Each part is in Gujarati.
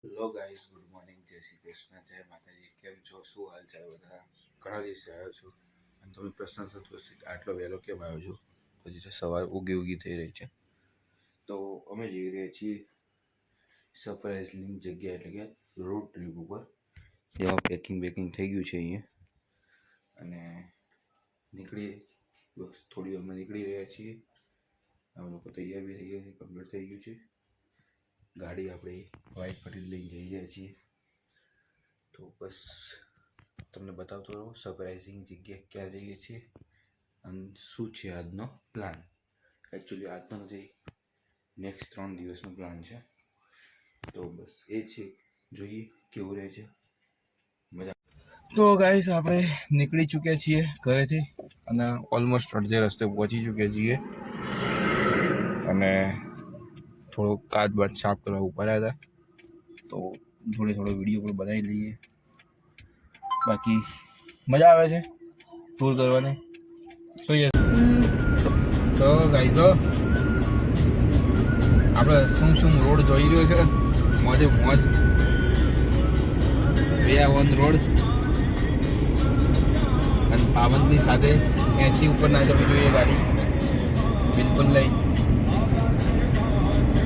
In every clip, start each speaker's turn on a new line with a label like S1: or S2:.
S1: હેલો ગાઈસ, ગુડ મોર્નિંગ, જય શ્રી કૃષ્ણ, જય માતાજી. કેમ છો? શું હાલ ચાલ બધા? ઘણા દિવસે આવ્યો છું અને તમે પ્રશ્ન થતો હશે કે આટલો વહેલો કેમ આવ્યો છું? તો જે છે સવાર ઉગી થઈ રહી છે, તો અમે જઈ રહ્યા છીએ સરપ્રાઇઝિંગ જગ્યા એટલે કે રોડ ટ્રીપ ઉપર, જેમાં પેકિંગ થઈ ગયું છે અહીંયા. અને નીકળીએ, બસ થોડી વારમાં નીકળી રહ્યા છીએ. અમે લોકો તૈયાર બી થઈ ગયા છે, કમ્પ્લીટ થઈ ગયું છે. ગાડી આપણે વ્હાઇટ પટ્ટી લઈને જઈ રહ્યા છીએ. તો બસ તમને બતાવતો રહો સરપ્રાઇઝિંગ જગ્યા ક્યાં જઈએ છીએ અને શું છે આજનો પ્લાન. એકચ્યુઅલી આજનો નથી, નેક્સ્ટ 3 દિવસનો પ્લાન છે. તો બસ એ છે, જોઈએ કેવું રહે છે, મજા. તો ગાઈસ, આપણે નીકળી ચૂક્યા છીએ ઘરેથી અને ઓલમોસ્ટ અડધે રસ્તે પહોંચી ચૂક્યા છીએ. અને થોડુંક કાચ બાચ સાફ કરવા ઉપર આવ્યા હતા, તો થોડો વિડીયો પણ બનાવી લઈએ. બાકી મજા આવે છે ટૂર કરવાની. જોઈએ તો ગાઈઝો, આપણે શું રોડ જોઈ રહ્યો છે, મોજે મોજ વેયાવન રોડ. અને પાબંદની સાથે 80 ઉપર ના જવી જોઈએ ગાડી, બિલકુલ નહીં.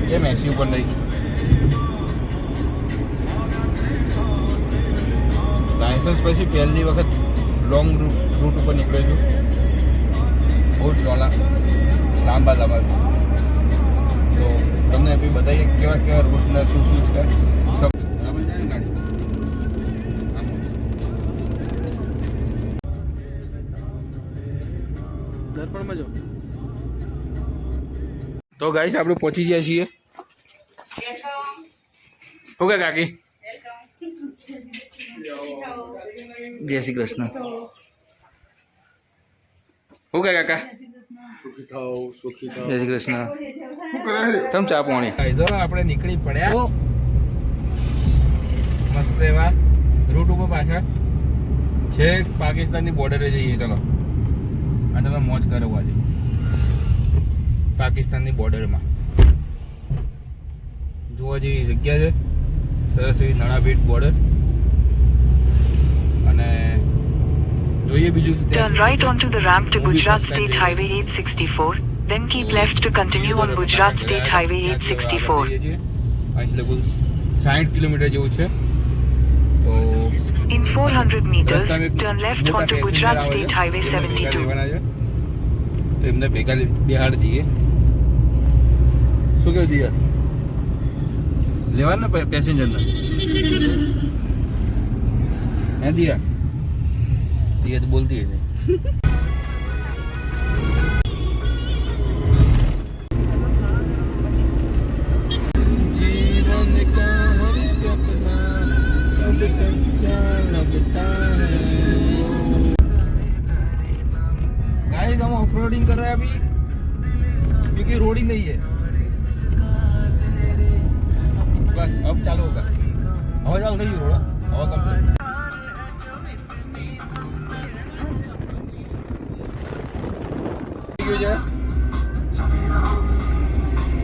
S1: કેમ 80 ઉપર નહીં? લાયસન્સ પછી પહેલી વખત લોંગ રૂટ ઉપર નીકળ્યો છું. બહુ જ લાંબા તો તમને બી બતાવીએ કેવા રૂટના શું છે. સબ બરાબર જાય ને ગાડી આમ. દર્પણમાં જો. તો ગાઈસ, આપણે પહોંચી ગયા છીએ. શું કે કાકી? જય શ્રી કૃષ્ણ. શું કે કાકા? જય શ્રી કૃષ્ણ. તમ ચા પાણી આપણે નીકળી પડ્યા મસ્ત એવા રૂટ ઉપર પાછા છેક પાકિસ્તાનની બોર્ડરે જઈએ. ચલો, અને તમે મોજ કરો આજે પાકિસ્તાનની બોર્ડરમાં. જોવા જેવી જગ્યા છે, સરસ એવી નળાબેટ બોર્ડર. અને જોઈએ બીજું.
S2: Turn right onto the ramp to Gujarat State Highway 864, then keep left to continue on Gujarat State Highway 864.
S1: અહીંથી લગભગ 60 કિલોમીટર જેવું છે. તો
S2: In 400 meters, turn left onto Gujarat State Highway 72.
S1: તો એમને ભેગા બિહાડી દઈએ. શું કહ્યું દિયા? લેવાના પેસેન્જરના હે દિયા? દિયા તો બોલતી है. जीवन का हर सपना अब सच्चा लगता है. गाइस, हम ऑफ रोडिंग कर रहे हैं अभी, क्योंकि रोड ही नहीं है. बस अब चालू होगा. हवा चालू થઈ ગયું. हवा कम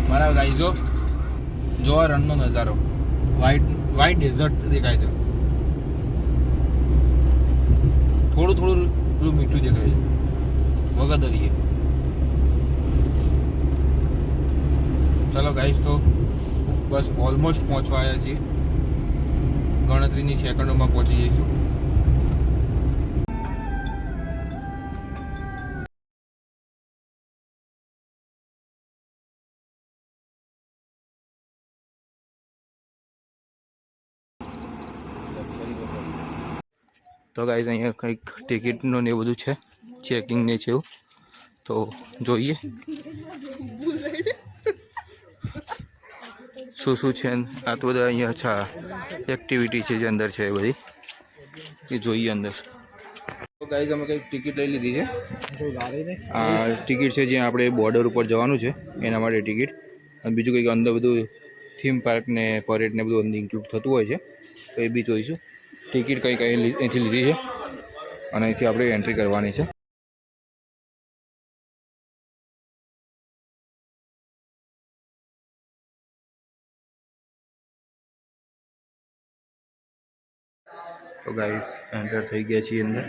S1: મારા ગાઈઝો, જો આ રણનો નજારો, વ્હાઈટ ડેઝર્ટ દેખાય છે. થોડું પેલું મીઠું દેખાય છે વગદરીએ. ચલો ગાઈઝ, તો બસ ઓલમોસ્ટ પહોંચવા આવ્યા છીએ. ગણતરીની સેકન્ડોમાં પહોંચી જઈશું. તો ગાઈઝ, અહીંયા કંઈક ટિકિટનું ને એ બધું છે, ચેકિંગ ને છે એવું. તો જોઈએ શું છે. આ તો બધા અહીંયા અચ્છા એક્ટિવિટી છે જે અંદર છે એ બધી, એ જોઈએ અંદર. તો ગાઈઝ, અમે કંઈક ટિકિટ લઈ લીધી છે. આ ટિકિટ છે જ્યાં આપણે બોર્ડર ઉપર જવાનું છે એના માટે ટિકિટ. અને બીજું કંઈક અંદર બધું થીમ પાર્ક ને પરેડ ને બધું અંદર ઇન્ક્લુડ થતું હોય છે, તો એ બી જોઈશું. ટિકિટ કંઈક અહીંથી લીધી છે અને અહીંથી આપણે એન્ટ્રી કરવાની છે. તો ગાઈસ એન્ટર થઈ ગયા છીએ અંદર.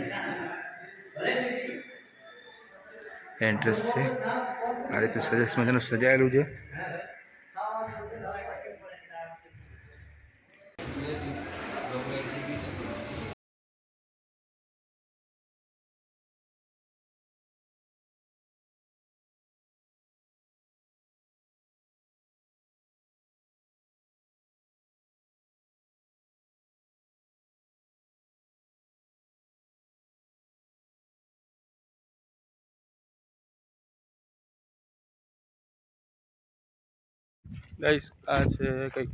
S1: એન્ટ્રન્સ છે આ રીતે સરસ મજાનું સજાયેલું છે. ગાઈસ આ છે કંઈક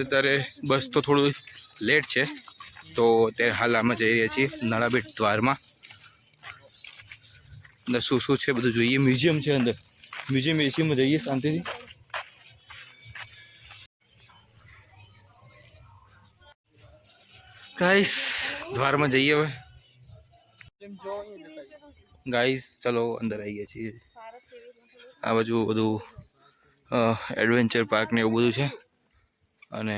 S1: અત્યારે બસ તો થોડું લેટ છે તો અત્યારે હાલ આમાં જઈ રહ્યા છીએ નળાબેટ દ્વારમાં. અંદર શું શું છે બધું જોઈએ. મ્યુઝિયમ છે અંદર. મ્યુઝિયમમાં જઈએ શાંતિથી. ગાઈસ દ્વારમાં જઈએ હવે. ગાઈસ ચલો અંદર આવી ગયા છીએ. આ બાજુ બધું એડવેન્ચર પાર્ક ને એવું બધું છે અને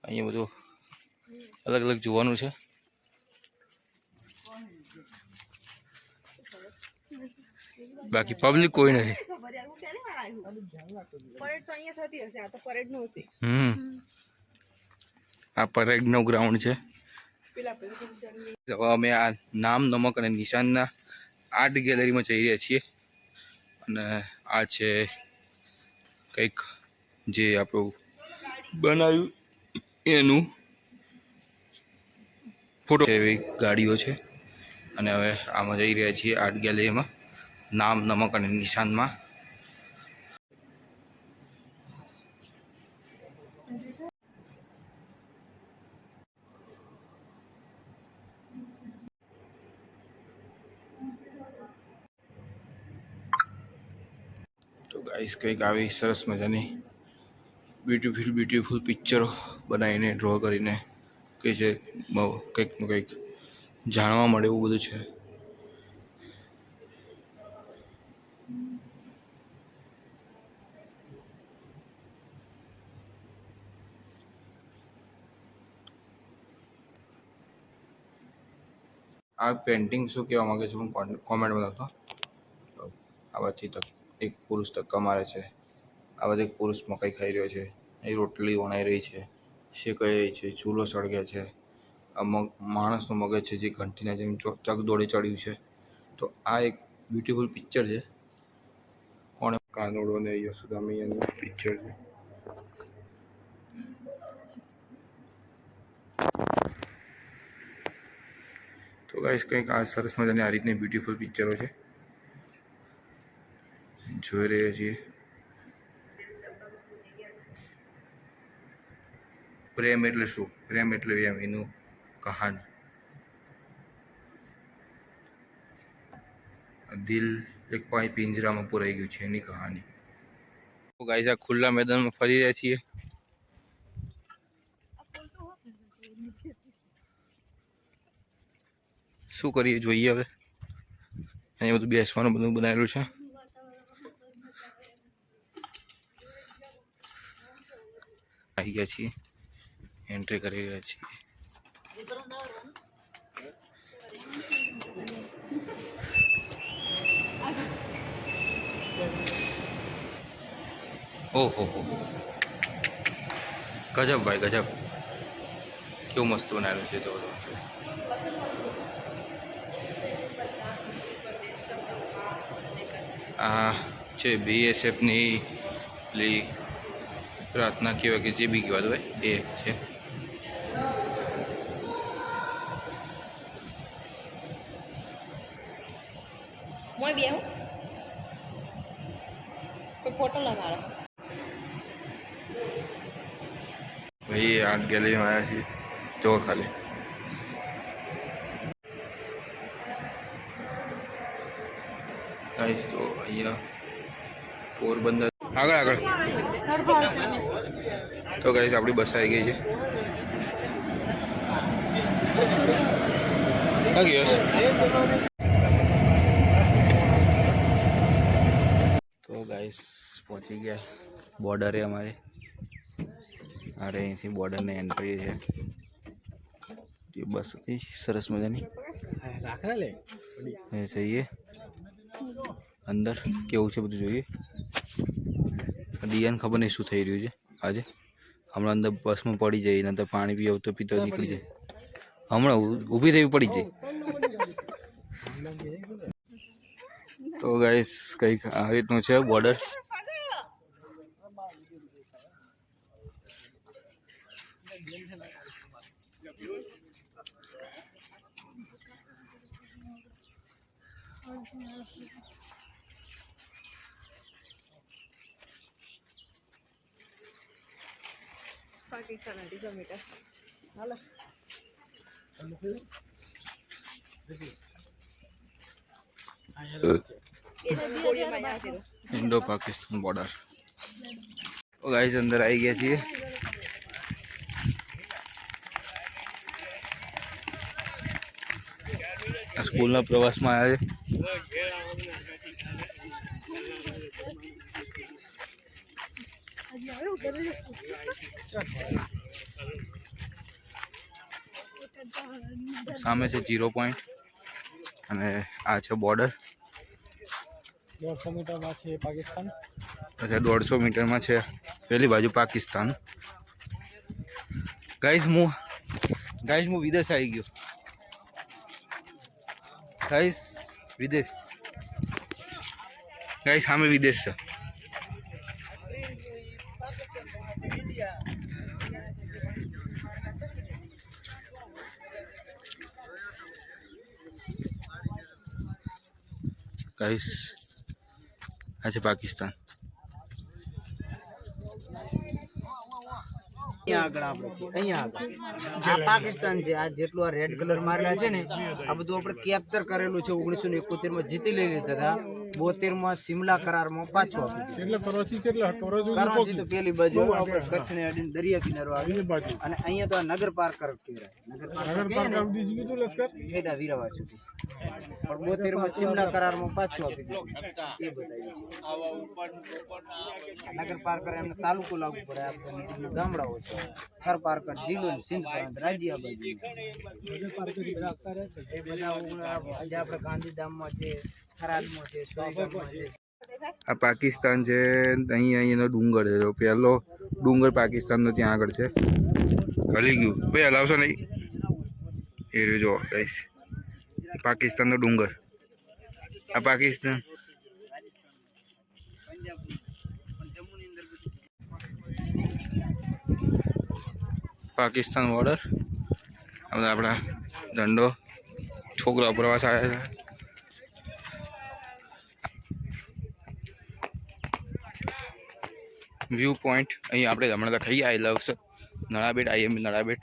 S1: અહીંયા બધું અલગ અલગ જોવાનું છે. બાકી પબ્લિક કોઈ નથી. આ પરેડ નો ગ્રાઉન્ડ છે. અમે આ નામ નમક અને નિશાનના આર્ટ ગેલેરીમાં જઈ રહ્યા છીએ અને આ છે કંઈક જે આપણું બનાવ્યું એનું ફોટો એવી ગાડીઓ છે અને હવે આમાં જઈ રહ્યા છીએ આર્ટ ગેલેરીમાં નામ નમક અને નિશાનમાં. તો ગાઈસ કંઈક આવી સરસ મજાની બ્યુટીફુલ પિક્ચરો બનાવીને ડ્રો કરીને કે છે કંઈકનું કંઈક જાણવા મળે એવું બધું છે. આ પેઇન્ટિંગ શું કહેવા માંગે છે હું કોમેન્ટમાં લખતો. આ બાજુ એક પુરુષ ધક્કા મારે છે. આ બાજુ એક પુરુષ મકાઈ ખાઈ રહ્યો છે. એ રોટલી વણાઈ રહી છે, શેકાઈ રહી છે, ચૂલો સળગે છે. આ માણસનું મગજ છે જે ઘંટીના જેમ ચક દોડે ચડ્યું છે. તો આ એક બ્યુટીફુલ પિક્ચર છે. કોણે કાનોડો ને યશોદામૈયાનું પિક્ચર છે. તો ગાઈસ કંઈક આ સરસ મજાની આ રીતની બ્યુટીફુલ પિક્ચરો છે જોઈ રહ્યા છીએ. પ્રેમ એટલે શું? પ્રેમ એટલે એમ એનું કહાની. દિલ એક પાણી પિંજરામાં પુરાઈ ગયું છે એની કહાની. તો ગાઈસ આ ખુલ્લા મેદાનમાં ફરી રહ્યા છીએ. શું કરીએ જોઈએ હવે. અહીંયા બધું બેસવાનું બધું બનાવેલું છે. આવી ગયા છીએ, એન્ટ્રી કરી રહ્યા છીએ. ઓહો ગજબ ભાઈ ગજબ, કેવું મસ્ત બનાવેલું છે. તો આ છે BSFની પેલી પ્રાર્થના કહેવાય કે જે બી કહેવાતું હોય એ છે. ભાઈ આર્ટ ગેલેરીમાં આવ્યા છીએ. જો ખાલી ગાઈસ તો અહીંયા પોરબંદર આગળ તો ગાઈસ આપણી બસ આવી ગઈ છે. તો ગાઈસ ગાઈસ પહોંચી ગયા બોર્ડરે અમારે. અરે અહીંથી બોર્ડરની એન્ટ્રી છે. બસ હતી સરસ મજાની. જઈએ અંદર કેવું છે બધું જોઈએ. દિયાને ખબર નહીં શું થઈ રહ્યું છે આજે. હમણાં અંદર બસમાં પડી જાય નંતર પાણી પીવું તો પીતો નીકળી જાય. હમણાં ઊભી થઈ પડી જાય. તો ગાઈસ કંઈક આ રીતનું છે બોર્ડર.
S3: પાકિસ્તાન 250 મીટર હાલો.
S1: Indo Pakistan border. તો ગાઈસ અંદર આવી ગયા છીએ. સ્કૂલના પ્રવાસમાં આવ્યા છે. સામે છે 0 પોઈન્ટ અને આ છે બોર્ડર.
S4: 150 મીટરમાં છે પાકિસ્તાન.
S1: અચ્છા 150 મીટરમાં છે પેલી બાજુ પાકિસ્તાન. ગાઈસ હું વિદેશ આવી ગયો. ગાઈસ વિદેશ. ગાઈસ સામે વિદેશ છે. ગાઈસ આ છે પાકિસ્તાન.
S5: આગળ આપણે છે અહીંયા આગળ આ પાકિસ્તાન છે. આ જેટલું આ રેડ કલર મારેલા છે ને આ બધું આપણે કેપ્ચર કરેલું છે. 1971 માં જીતી લઈ લીધા હતા. 72 માં સિમલા કરારમાં પાછું આપ્યું.
S4: એટલે કરાચી
S5: કરાચી તો પેલી બાજુ આપણે કચ્છને અડીને દરિયા કિનારો આવી અને અહીંયા તો આ નગર પાર્ક કહેવાય. નગર પાર્ક હેડા વીરાવા સુધી પણ 72 માં સિમલા કરારમાં પાછું આપી દીધું. એ બતાવ્યું નગર પાર્ક એમને તાલુકો લાગુ પડે. આપણે ગામડાઓ છે થર પાર્ક જિલ્લો સિંધ પ્રાંત રાજ્ય બાજુ એ બધા આજે આપણે ગાંધીધામમાં છે, થરાદમાં છે, સોનગઢમાં છે.
S1: આ પાકિસ્તાન છે. અહીંયાનો ડુંગર છે. જો પહેલો ડુંગર પાકિસ્તાનનો ત્યાં આગળ છે. હલી ગયું ભાઈ હલાવશો નહીં. એ રહ્યું જો ગાઈસ પાકિસ્તાનનો ડુંગર. આ પાકિસ્તાન પાકિસ્તાન બોર્ડર. આપણા દંડો છોકરા પ્રવાસ આવ્યા છે. વ્યૂ પોઈન્ટ અહીં આપણે હમણાં લખાઈએ આઈ લવ નળાબેટ. IMB નળાબેટ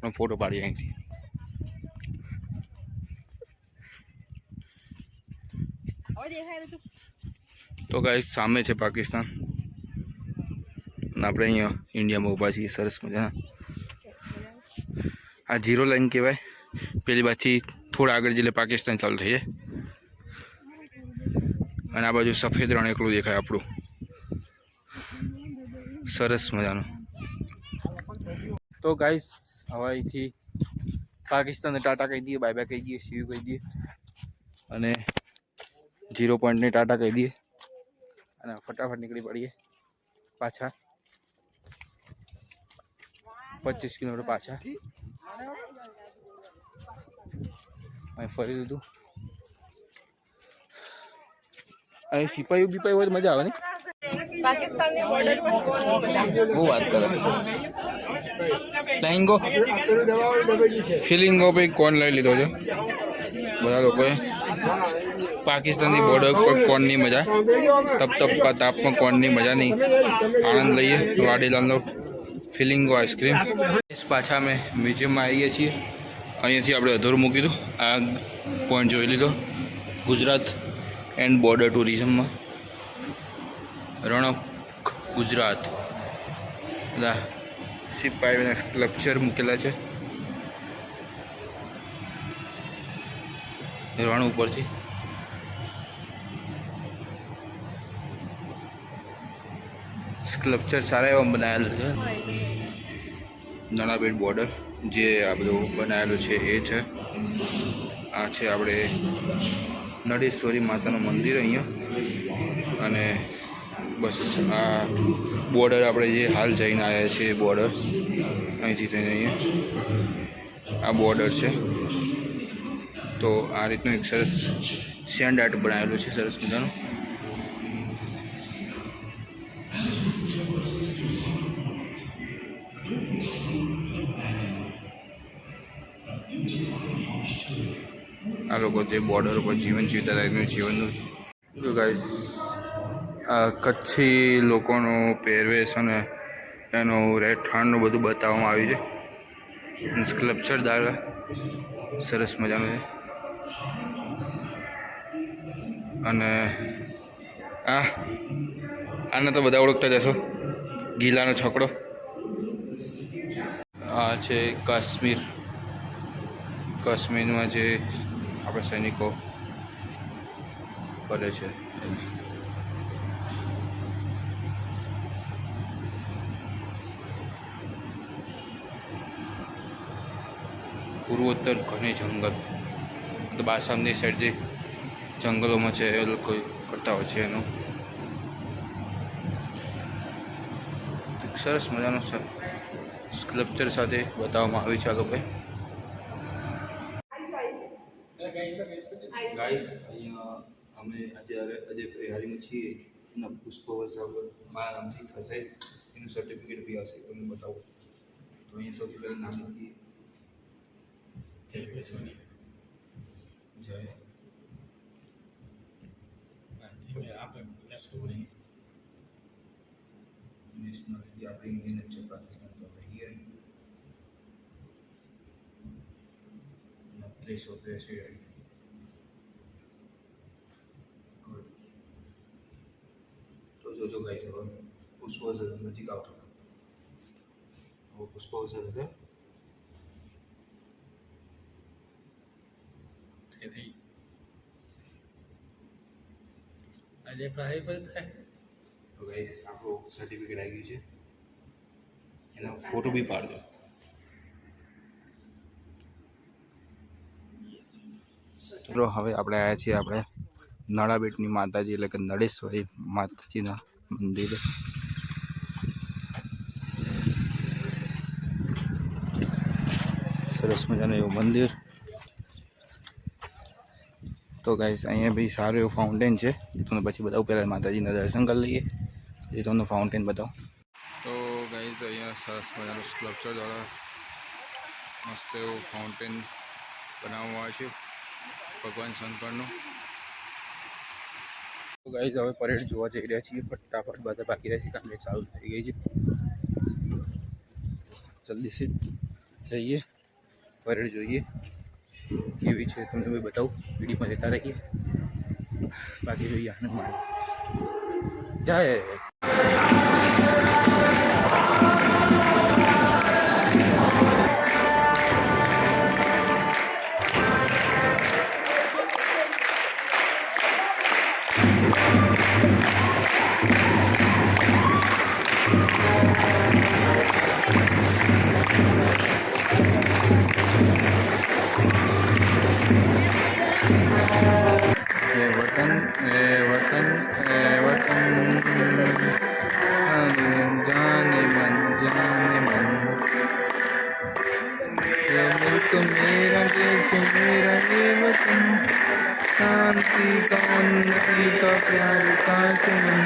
S1: પણ ફોટો પાડીએ અહીંથી. તો ગાઈસ સામે છે પાકિસ્તાન અને આપણે અહીંયા ઇન્ડિયામાં ઊભા છીએ સરસ મજાના. આ 0 લાઈન કહેવાય. પેલી બાજુથી થોડા આગળ જઈને પાકિસ્તાન ચાલુ થઈ જાય અને આ બાજુ સફેદ રણ એકલું દેખાય આપણું સરસ મજાનું. તો ગાઈસ હવે અહીંથી પાકિસ્તાનને ટાટા કહી દઈએ, બાય બાય કહી દઈએ, સીયુ કહી દઈએ અને 0 પોઈન્ટને ટાટા કહી દઈએ અને ફટાફટ નીકળી પડીએ પાછા 25 કિલોમીટર પાછા. અહીં ફરી લીધું. અહીં સિપાહીઓ બીપાઈ હોય તો મજા આવે ને.
S3: પાકિસ્તાનની બોર્ડર પર કોણ મજા
S1: બહુ વાત કરે. ફ્લાઇંગો ફિલિંગો ભાઈ કોણ લઈ લીધો છે બધા લોકોએ. પાકિસ્તાનની બોર્ડર પર કોણની મજા. તપતપકા તાપમાં કોણની મજા નહીં. આનંદ લઈએ. વાડીલાલનો ફિલિંગો આઈસ્ક્રીમ. પાછા અમે મ્યુઝિયમમાં આવીએ છીએ. અહીંયાથી આપણે અધૂરું મૂકી દીધું. આ પોઈન્ટ જોઈ લીધો. ગુજરાત એન્ડ બોર્ડર ટુરિઝમમાં રણક ગુજરાત બધા સિપાહીઓના સ્કલ્પચર મૂકેલા છે રણ ઉપરથી. સ્કલ્પચર સારા એવા બનાવેલા છે.
S3: હા, એ તો છે.
S1: નળાબેટ બોર્ડર જે આ બધું બનાવેલું છે એ છે. આ છે આપણે નળેશ્વરી માતાનું મંદિર અહીંયા. અને બસ આ બોર્ડર આપણે જે હાલ જઈને આવ્યા છીએ બોર્ડર અહીંથી થઈને અહીંયા આ બોર્ડર છે. તો આ રીતનું એક સરસ સેન્ડ આર્ટ બનાવેલું છે સરસ મજાનું. આ લોકો જે બોર્ડર ઉપર જીવન જીવતા હતા એમનું જીવનનું જો ગાઈસ આ કચ્છી લોકોનો પહેરવેશ અને એનું રહેઠાણનું બધું બતાવવામાં આવ્યું છે. સ્કલ્પચર દ્વારા સરસ મજાનું છે. અને આને તો બધા ઓળખતા જ હશો, ગીલાનો છકડો. આ છે કાશ્મીરમાં જે આપણા સૈનિકો કરે છે. પૂર્વોત્તર ઘણી જંગલ તો આસામની સાઈડ જે જંગલોમાં છે એ લોકો કરતા હોય છે એનું સરસ મજાનું સ્કલ્પચર સાથે બતાવવામાં આવ્યું છે આ લોકોએ. ગાઈસ અહીંયા અમે અત્યારે અજય પ્રહારીમાં છીએ. એના પુષ્પ વર્ષ મારા નામથી થશે, એનું સર્ટિફિકેટ બી હશે, તમને બતાવું. તો અહીંયા સૌથી પહેલાં નામ લખીએ જય બેસવાની જય સોની નેશનલ આપણી મહેનત છે પાકિસ્તાન તો રહીએ પ્લેસ ઓફ રેસિડેન્ટ. તો જોજો ગાઈસ હવે પુષ્પ નજીક આવતો હવે પુષ્પ હશે
S4: આજે પ્રહારી પર થાય.
S1: તો ગાઈસ આપણું સર્ટિફિકેટ આવી ગયું છે, એનો ફોટો બી પાડજો. મિત્રો હવે આપણે આવ્યા છીએ આપણે નળાબેટની માતાજી એટલે કે નળેશ્વરી માતાજીના મંદિરે. સરસ મજાનું એવું મંદિર. તો ગાઈસ અહીંયા બી સારું એવું ફાઉન્ટેન છે. તમને પછી બતાવું, પહેલાં માતાજીના દર્શન કરી લઈએ પછી તમને ફાઉન્ટેન બતાવું. તો ગાઈસ અહીંયા સરસ મજાનું સ્કલ્પચર દ્વારા મસ્ત એવું ફાઉન્ટેન બનાવવામાં આવે છે ભગવાન શંકરનું. તો ગાઈસ હવે પરેડ જોવા જઈ રહ્યા છીએ. ફટાફટ બધા બાકી રહ્યા છે કારણ કે ચાલુ થઈ ગઈ છે. જલ્દીથી જઈએ પરેડ જોઈએ કેવી છે તમને બી બતાવું. વિડીયોમાં લેતા રહીએ, બાકી જોઈએ આનંદ માણો. જય वतन वतन वतन जाने मन ये मुल्क मेरा देश मेरा ये वतन शांति का उन्नति का प्यार का चमन.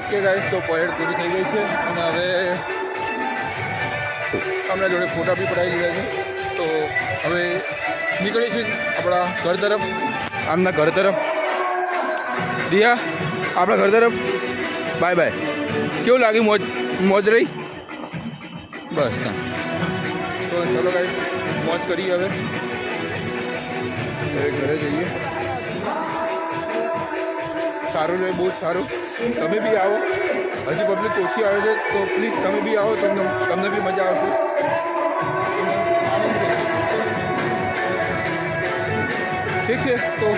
S1: ઓકે ગાઈસ, તો પરેડ પૂરી થઈ ગઈ છે અને હવે આપણા જોડે ફોટા બી પડાવી લીધા છે. તો હવે નીકળીએ છીએ આપણા ઘર તરફ, આમના ઘર તરફ. દિયા, આપણા ઘર તરફ. Bye bye. કેવું લાગ્યું? મોજ રહી? બસ ના. તો ચલો ગાઈસ, મોજ કરીએ હવે ઘરે જઈએ. સારું રહે, બહુ જ સારું. તમે બી આવો, હજી પબ્લિક ઓછી આવે છે તો પ્લીઝ તમે બી આવો, તમને બી મજા આવશે. ઠીક છે, તો